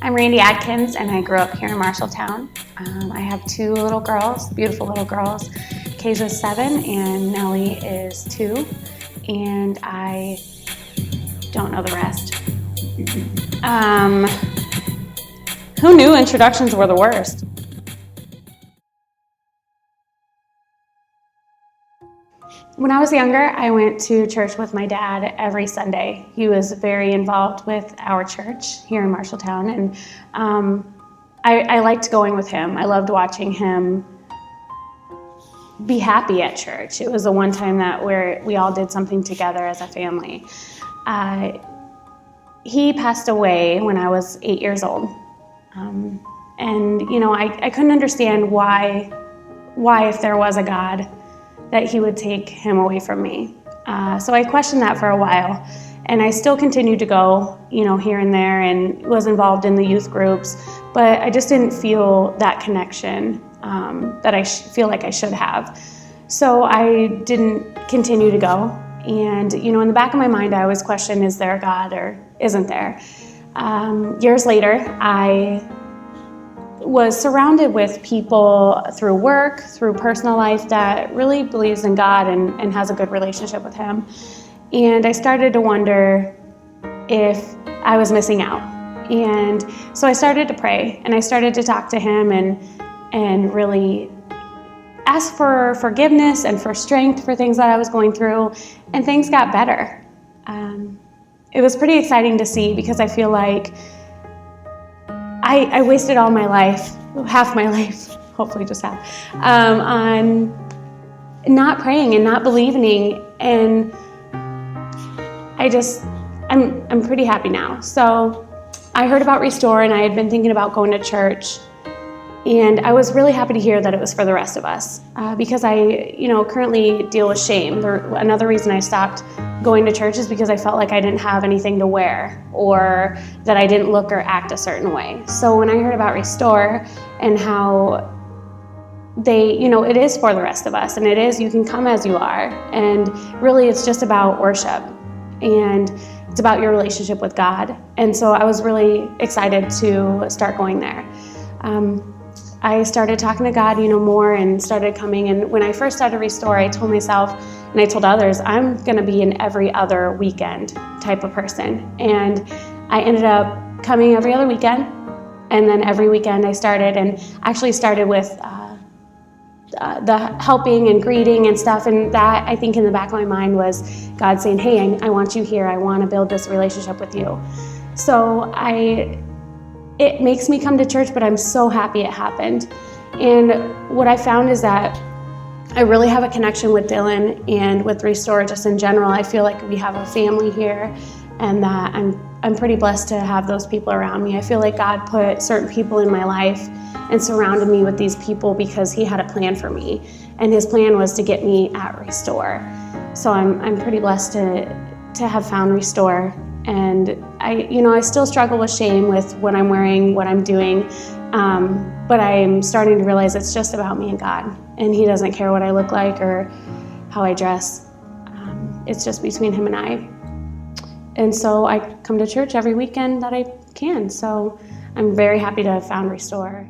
I'm Randi Adkins, and I grew up here in Marshalltown. I have two little girls, beautiful little girls. Kaysa's 7 and Nellie is 2, and I don't know the rest. Who knew introductions were the worst? When I was younger, I went to church with my dad every Sunday. He was very involved with our church here in Marshalltown, and I liked going with him. I loved watching him be happy at church. It was the one time where we all did something together as a family. He passed away when I was 8 years old, and I couldn't understand why, if there was a God, that he would take him away from me. So I questioned that for a while, and I still continued to go, here and there, and was involved in the youth groups, but I just didn't feel that connection that I feel like I should have. So I didn't continue to go, and in the back of my mind, I always questioned, is there a God or isn't there? Years later, I was surrounded with people through work, through personal life that really believes in God and has a good relationship with Him. And I started to wonder if I was missing out. And so I started to pray, and I started to talk to Him and really ask for forgiveness and for strength for things that I was going through, and things got better. It was pretty exciting to see, because I feel like I wasted all my life, half my life, hopefully just half, on not praying and not believing, and I'm pretty happy now. So I heard about Restore, and I had been thinking about going to church, and I was really happy to hear that it was for the rest of us, because I currently deal with shame. Another reason I stopped going to church is because I felt like I didn't have anything to wear, or that I didn't look or act a certain way. So when I heard about Restore and how it is for the rest of us, and it is, you can come as you are, and really it's just about worship, and it's about your relationship with God. And so I was really excited to start going there. I started talking to God, more, and started coming. And when I first started Restore, I told myself, and I told others, I'm going to be an every other weekend type of person. And I ended up coming every other weekend. And then every weekend I started, and actually started with the helping and greeting and stuff. And that, I think, in the back of my mind was God saying, hey, I want you here. I want to build this relationship with you. So it makes me come to church, but I'm so happy it happened. And what I found is that I really have a connection with Dylan and with Restore just in general. I feel like we have a family here, and that I'm pretty blessed to have those people around me. I feel like God put certain people in my life and surrounded me with these people because He had a plan for me, and His plan was to get me at Restore. So I'm pretty blessed to have found Restore. And I still struggle with shame with what I'm wearing, what I'm doing, but I'm starting to realize it's just about me and God, and He doesn't care what I look like or how I dress. It's just between Him and I. And so I come to church every weekend that I can. So I'm very happy to have found Restore.